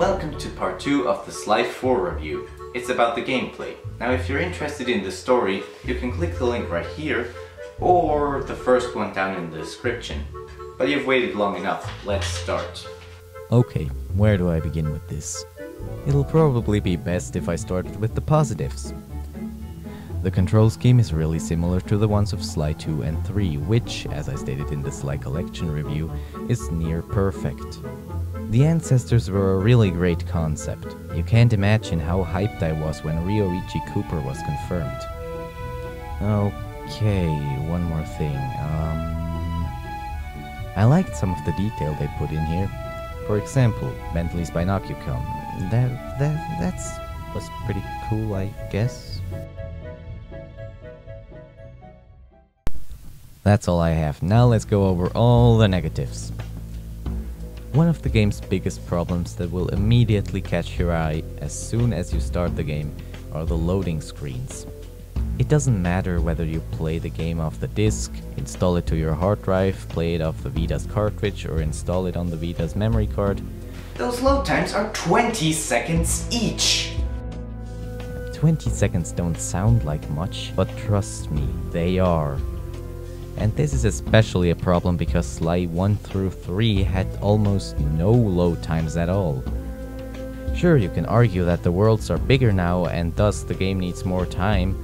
Welcome to part 2 of the Sly 4 review. It's about the gameplay. Now if you're interested in the story, you can click the link right here, or the first one down in the description. But you've waited long enough, let's start. Okay, where do I begin with this? It'll probably be best if I start with the positives. The control scheme is really similar to the ones of Sly 2 and 3, which, as I stated in the Sly Collection review, is near perfect. The ancestors were a really great concept. You can't imagine how hyped I was when Ryoichi Cooper was confirmed. Okay, one more thing. I liked some of the detail they put in here. For example, Bentley's Binocucom. That's was pretty cool, I guess. That's all I have. Now let's go over all the negatives. One of the game's biggest problems that will immediately catch your eye as soon as you start the game are the loading screens. It doesn't matter whether you play the game off the disc, install it to your hard drive, play it off the Vita's cartridge, or install it on the Vita's memory card. Those load times are 20 seconds each! 20 seconds don't sound like much, but trust me, they are. And this is especially a problem because Sly 1 through 3 had almost no load times at all. Sure, you can argue that the worlds are bigger now and thus the game needs more time,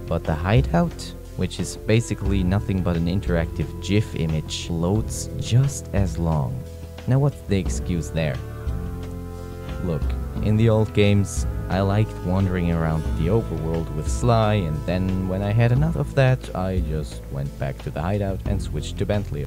but the hideout, which is basically nothing but an interactive GIF image, loads just as long. Now what's the excuse there? Look, in the old games, I liked wandering around the overworld with Sly, and then when I had enough of that, I just went back to the hideout and switched to Bentley.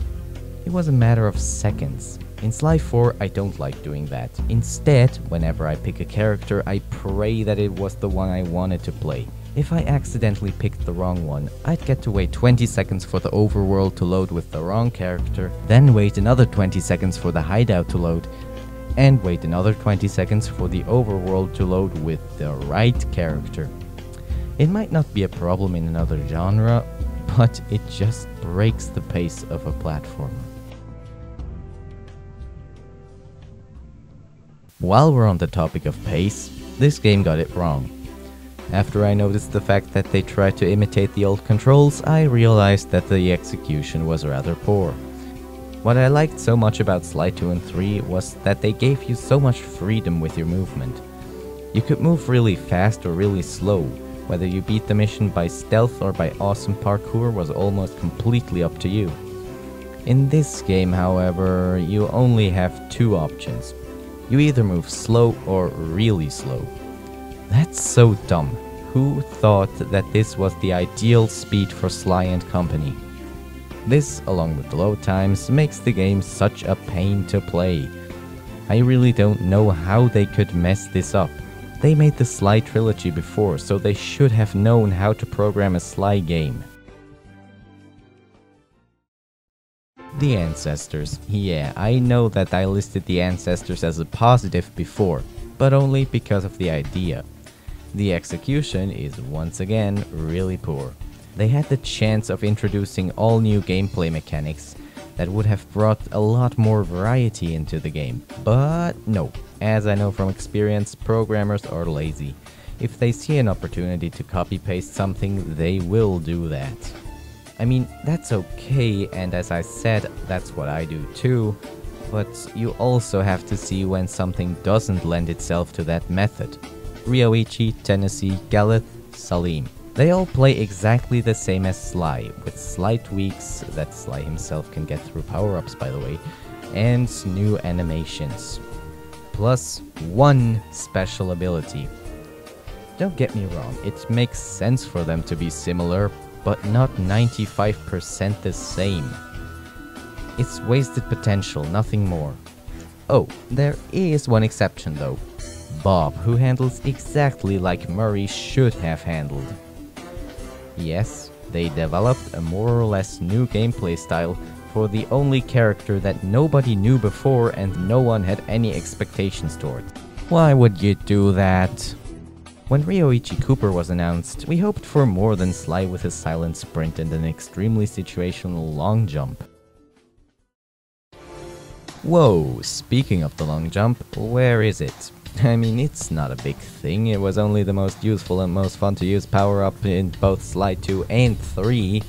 It was a matter of seconds. In Sly 4, I don't like doing that. Instead, whenever I pick a character, I pray that it was the one I wanted to play. If I accidentally picked the wrong one, I'd get to wait 20 seconds for the overworld to load with the wrong character, then wait another 20 seconds for the hideout to load, and wait another 20 seconds for the overworld to load with the right character. It might not be a problem in another genre, but it just breaks the pace of a platformer. While we're on the topic of pace, this game got it wrong. After I noticed the fact that they tried to imitate the old controls, I realized that the execution was rather poor. What I liked so much about Sly 2 and 3 was that they gave you so much freedom with your movement. You could move really fast or really slow. Whether you beat the mission by stealth or by awesome parkour was almost completely up to you. In this game, however, you only have two options. You either move slow or really slow. That's so dumb. Who thought that this was the ideal speed for Sly and company? This, along with the load times, makes the game such a pain to play. I really don't know how they could mess this up. They made the Sly trilogy before, so they should have known how to program a Sly game. The ancestors. Yeah, I know that I listed the ancestors as a positive before, but only because of the idea. The execution is once again really poor. They had the chance of introducing all new gameplay mechanics that would have brought a lot more variety into the game, but no. As I know from experience, programmers are lazy. If they see an opportunity to copy-paste something, they will do that. I mean, that's okay, and as I said, that's what I do too, but you also have to see when something doesn't lend itself to that method. Ryoichi, Tennessee, Galeth, Salim. They all play exactly the same as Sly, with slight tweaks that Sly himself can get through power-ups, by the way, and new animations. Plus, one special ability. Don't get me wrong, it makes sense for them to be similar, but not 95% the same. It's wasted potential, nothing more. Oh, there is one exception though. Bob, who handles exactly like Murray should have handled. Yes, they developed a more or less new gameplay style for the only character that nobody knew before and no one had any expectations toward. Why would you do that? When Ryoichi Cooper was announced, we hoped for more than Sly with a silent sprint and an extremely situational long jump. Whoa, speaking of the long jump, where is it? I mean, it's not a big thing, it was only the most useful and most fun to use power-up in both Slide 2 and 3.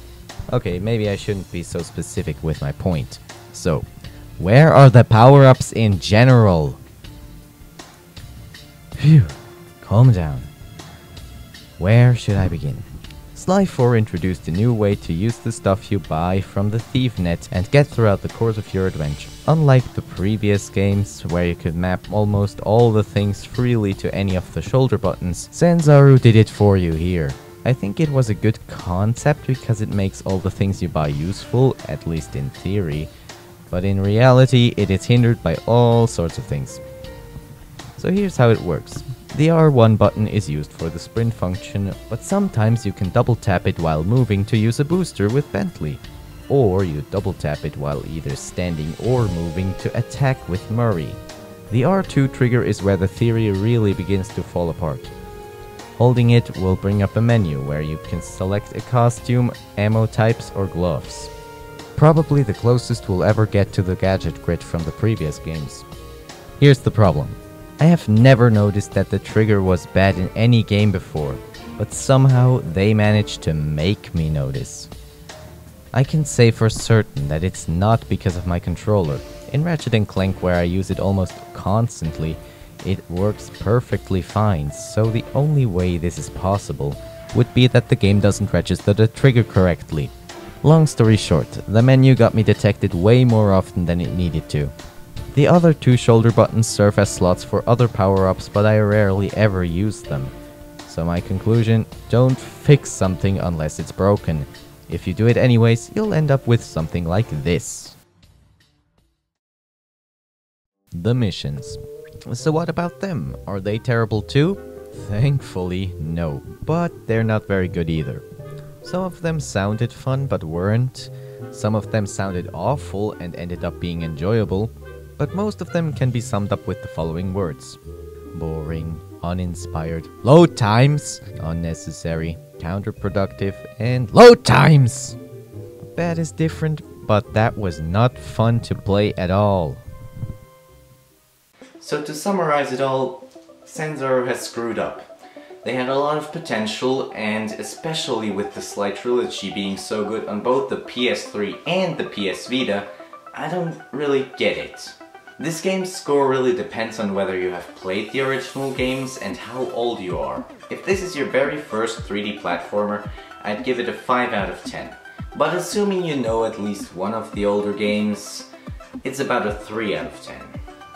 Okay, maybe I shouldn't be so specific with my point. So, where are the power-ups in general? Phew, calm down. Where should I begin? Slide 4 introduced a new way to use the stuff you buy from the Thief net and get throughout the course of your adventure. Unlike the previous games, where you could map almost all the things freely to any of the shoulder buttons, Sanzaru did it for you here. I think it was a good concept because it makes all the things you buy useful, at least in theory, but in reality it is hindered by all sorts of things. So here's how it works. The R1 button is used for the sprint function, but sometimes you can double tap it while moving to use a booster with Bentley. Or you double tap it while either standing or moving to attack with Murray. The R2 trigger is where the theory really begins to fall apart. Holding it will bring up a menu where you can select a costume, ammo types or gloves. Probably the closest we'll ever get to the gadget grid from the previous games. Here's the problem. I have never noticed that the trigger was bad in any game before, but somehow they managed to make me notice. I can say for certain that it's not because of my controller. In Ratchet & Clank, where I use it almost constantly, it works perfectly fine, so the only way this is possible would be that the game doesn't register the trigger correctly. Long story short, the menu got me detected way more often than it needed to. The other two shoulder buttons serve as slots for other power-ups, but I rarely ever use them. So my conclusion, don't fix something unless it's broken. If you do it anyways, you'll end up with something like this. The missions. So what about them? Are they terrible too? Thankfully, no. But they're not very good either. Some of them sounded fun but weren't. Some of them sounded awful and ended up being enjoyable. But most of them can be summed up with the following words. Boring, uninspired, load times, unnecessary, counterproductive, and load times! Bad is different, but that was not fun to play at all. So to summarize it all, Sanzaru has screwed up. They had a lot of potential, and especially with the Sly trilogy being so good on both the PS3 and the PS Vita, I don't really get it. This game's score really depends on whether you have played the original games and how old you are. If this is your very first 3D platformer, I'd give it a 5 out of 10. But assuming you know at least one of the older games, it's about a 3 out of 10.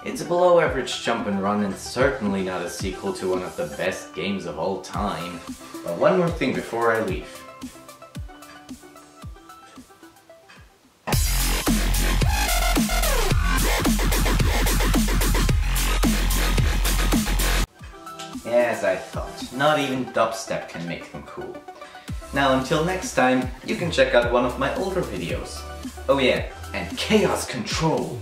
It's a below average jump and run and certainly not a sequel to one of the best games of all time. But one more thing before I leave. As I thought, not even dubstep can make them cool. Now until next time, you can check out one of my older videos. Oh yeah, and Chaos Control!